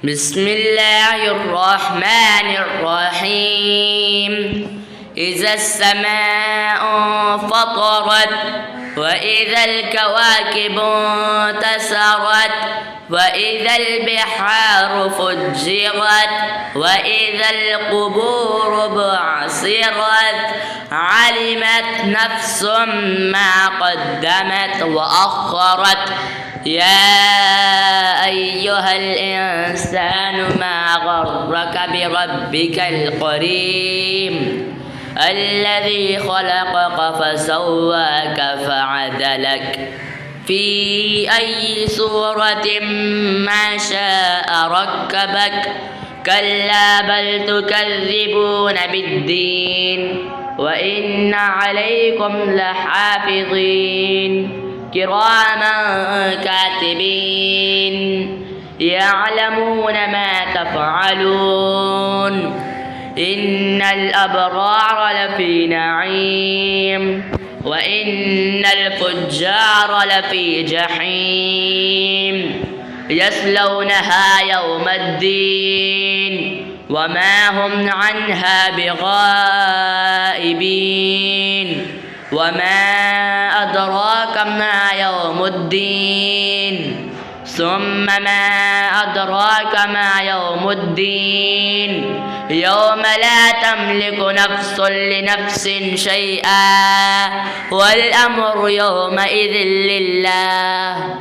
بسم الله الرحمن الرحيم. إذا السماء انفطرت وإذا الكواكب انتثرت وإذا البحار فجرت وإذا القبور بعثرت علمت نفس ما قدمت وأخرت. يا أيها الإنسان ما غرك بربك الكريم الذي خلقك فسواك فعدلك في أي صورة ما شاء ركبك. كلا بل تكذبون بالدين وإن عليكم لحافظين كراما كاتبين يعلمون ما تفعلون. إن الأبرار لفي نعيم وإن الفجار لفي جحيم يصلونها يوم الدين وما هم عنها بغائبين. وما أدراك ما يوم الدين ثم ما أدراك ما يوم الدين يوم لا تملك نفس لنفس شيئا والأمر يومئذ لله.